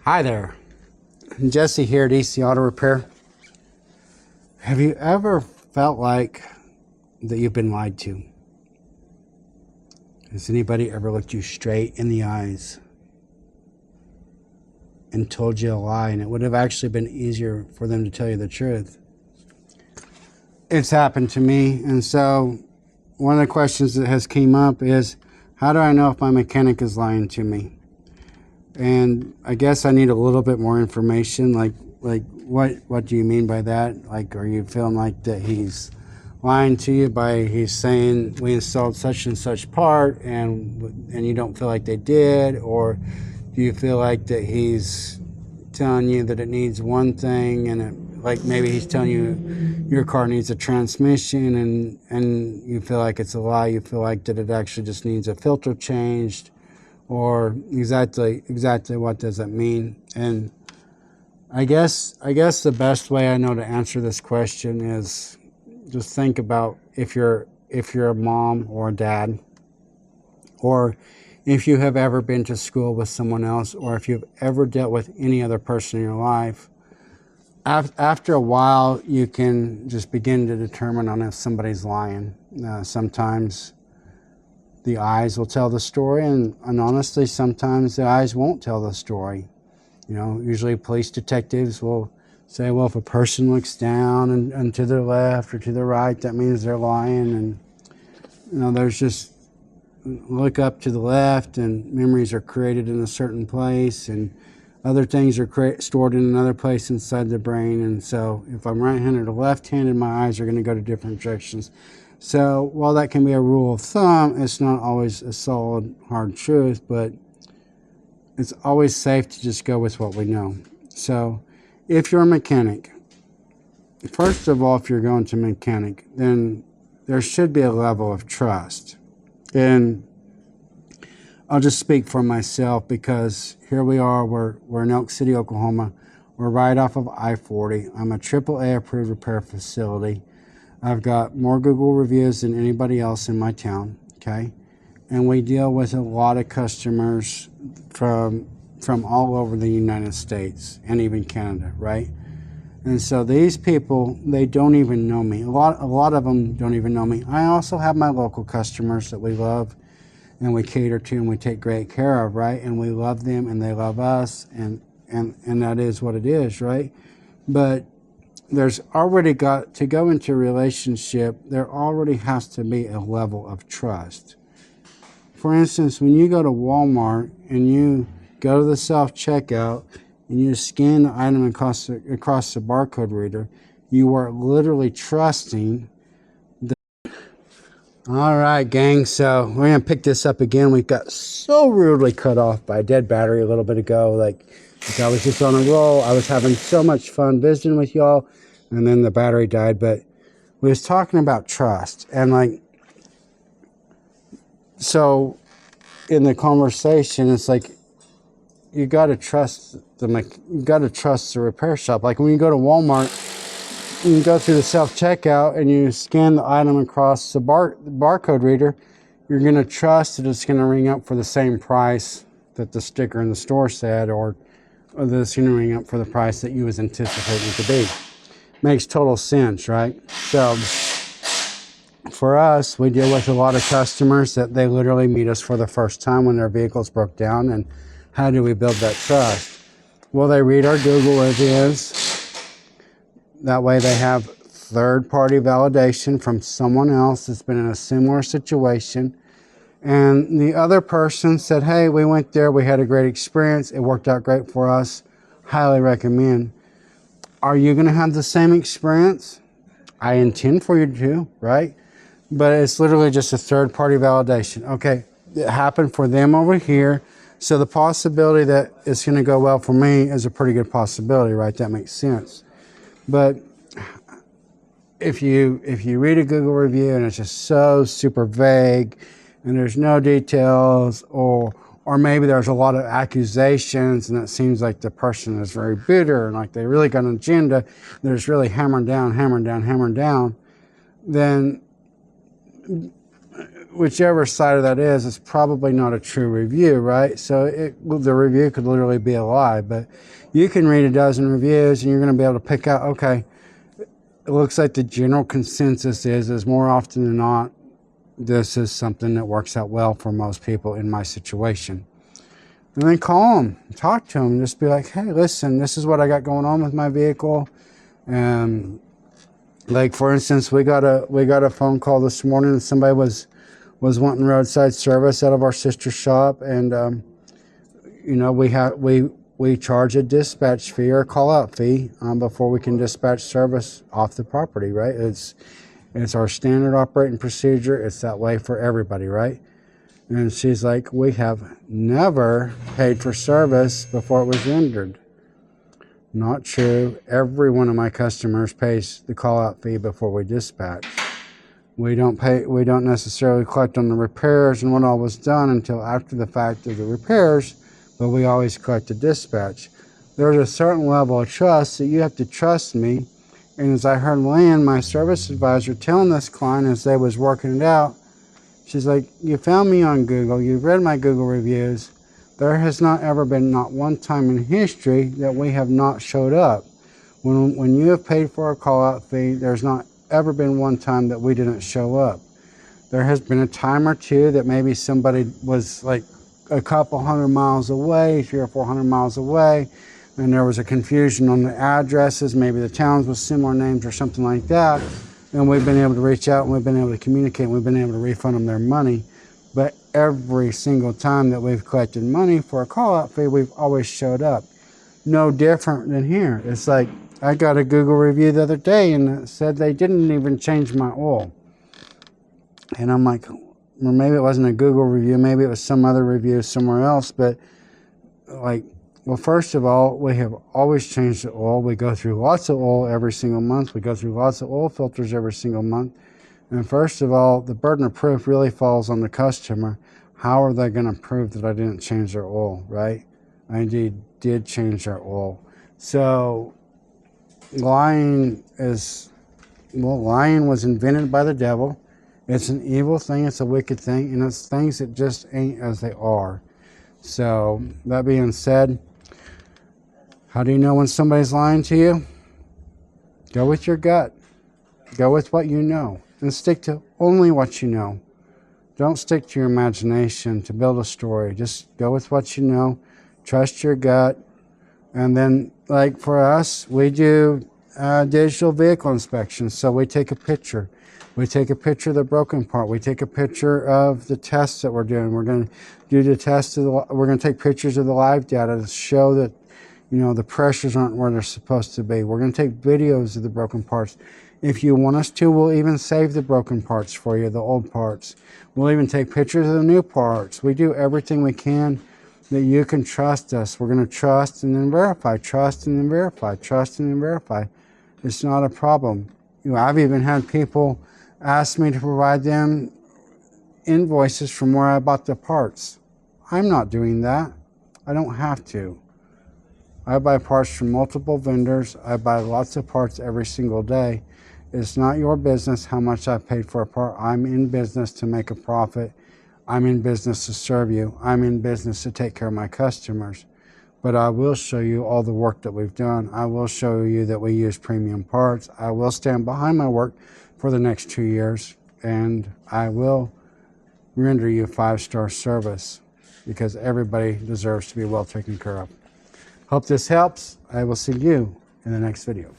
Hi there, Jesse here at EC Auto Repair. Have you ever felt like that you've been lied to? Has anybody ever looked you straight in the eyes and told you a lie, and it would have actually been easier for them to tell you the truth? It's happened to me, and so one of the questions that has came up is, how do I know if my mechanic is lying to me? And I guess I need a little bit more information, like what do you mean by that? Like, are you feeling like that he's lying to you by he's saying we installed such and such part and you don't feel like they did? Or do you feel like that he's telling you that it needs one thing, and like maybe he's telling you your car needs a transmission and you feel like it's a lie? You feel like that it actually just needs a filter changed? Or exactly what does it mean? And I guess the best way I know to answer this question is just think about if you're a mom or a dad, or if you have ever been to school with someone else, or if you've ever dealt with any other person in your life. After a while, you can just begin to determine on if somebody's lying. Sometimes the eyes will tell the story, and honestly, sometimes the eyes won't tell the story. You know, usually police detectives will say, well, if a person looks down and to their left or to the right, that means they're lying. And, you know, there's just look up to the left and memories are created in a certain place, and other things are stored in another place inside the brain. And so if I'm right-handed or left-handed, my eyes are going to go to different directions. So while that can be a rule of thumb, it's not always a solid, hard truth, but it's always safe to just go with what we know. So if you're a mechanic, first of all, if you're going to mechanic, then there should be a level of trust. And I'll just speak for myself, because here we are, we're in Elk City, Oklahoma. We're right off of I-40. I'm a AAA approved repair facility. I've got more Google reviews than anybody else in my town, okay? And we deal with a lot of customers from all over the United States and even Canada, right? And so these people, they don't even know me. A lot of them don't even know me. I also have my local customers that we love and we cater to and we take great care of, right? And we love them and they love us, and that is what it is, right? But there's already got to go into a relationship, there already has to be a level of trust. For instance, when you go to Walmart and you go to the self-checkout and you scan the item across the barcode reader, you are literally trusting the... All right, gang, so we're going to pick this up again. We got so rudely cut off by a dead battery a little bit ago. Like I was just on a roll. I was having so much fun visiting with y'all, and then the battery died. But we was talking about trust, and like, so in the conversation, it's like you got to trust the repair shop. Like when you go to Walmart, you go through the self-checkout and you scan the item across the barcode reader, you're going to trust that it's going to ring up for the same price that the sticker in the store said, or that it's going to ring up for the price that you was anticipating to be. Makes total sense, right? So for us, we deal with a lot of customers that they literally meet us for the first time when their vehicles broke down. And how do we build that trust? Well, they read our Google reviews. That way they have third-party validation from someone else that's been in a similar situation. And the other person said, hey, we went there, we had a great experience, it worked out great for us, highly recommend. Are you going to have the same experience? I intend for you to, right? But it's literally just a third-party validation. Okay, it happened for them over here, so the possibility that it's going to go well for me is a pretty good possibility, right? That makes sense. But if you read a Google review and it's just so super vague and there's no details, or maybe there's a lot of accusations and it seems like the person is very bitter and like they really got an agenda, they're just really hammering down, then whichever side of that is, it's probably not a true review, right? So the review could literally be a lie, but you can read a dozen reviews and you're going to be able to pick out, okay, it looks like the general consensus is more often than not, this is something that works out well for most people in my situation. And then call them, talk to them, just be like, hey, listen, this is what I got going on with my vehicle. And like, for instance, we got a phone call this morning that somebody was wanting roadside service out of our sister shop, and you know, we charge a dispatch fee or a call out fee before we can dispatch service off the property, right? It's our standard operating procedure. It's that way for everybody, right? And she's like, we have never paid for service before it was rendered. Not true. Every one of my customers pays the call out fee before we dispatch. We don't necessarily collect on the repairs and what all was done until after the fact of the repairs, but we always collect the dispatch. There's a certain level of trust that you have to trust me. And as I heard Lynn, my service advisor, telling this client as they was working it out, she's like, you found me on Google, you've read my Google reviews. There has not ever been not one time in history that we have not showed up. When you have paid for a call out fee, there's not ever been one time that we didn't show up. There has been a time or two that maybe somebody was like a couple 100 miles away, 300 or 400 miles away, and there was a confusion on the addresses, maybe the towns with similar names or something like that, and we've been able to reach out and we've been able to communicate and we've been able to refund them their money. But every single time that we've collected money for a call out fee, we've always showed up. No different than here. It's like, I got a Google review the other day and it said they didn't even change my oil. And I'm like, well, maybe it wasn't a Google review, maybe it was some other review somewhere else, but like, well, first of all, we have always changed the oil. We go through lots of oil every single month. We go through lots of oil filters every single month. And first of all, the burden of proof really falls on the customer. How are they going to prove that I didn't change their oil, right? I indeed did change their oil. So lying was invented by the devil. It's an evil thing, it's a wicked thing, and it's things that just ain't as they are. So that being said, how do you know when somebody's lying to you? Go with your gut. Go with what you know, and stick to only what you know. Don't stick to your imagination to build a story. Just go with what you know. Trust your gut. And then, like for us, we do digital vehicle inspections. So we take a picture. We take a picture of the broken part. We take a picture of the tests that we're doing. We're going to do the test we're going to take pictures of the live data to show that, you know, the pressures aren't where they're supposed to be. We're going to take videos of the broken parts. If you want us to, we'll even save the broken parts for you, the old parts. We'll even take pictures of the new parts. We do everything we can that you can trust us. We're going to trust and then verify, trust and then verify, trust and then verify. It's not a problem. You know, I've even had people ask me to provide them invoices from where I bought the parts. I'm not doing that. I don't have to. I buy parts from multiple vendors. I buy lots of parts every single day. It's not your business how much I paid for a part. I'm in business to make a profit. I'm in business to serve you. I'm in business to take care of my customers. But I will show you all the work that we've done. I will show you that we use premium parts. I will stand behind my work for the next 2 years, and I will render you 5-star service because everybody deserves to be well taken care of. Hope this helps. I will see you in the next video.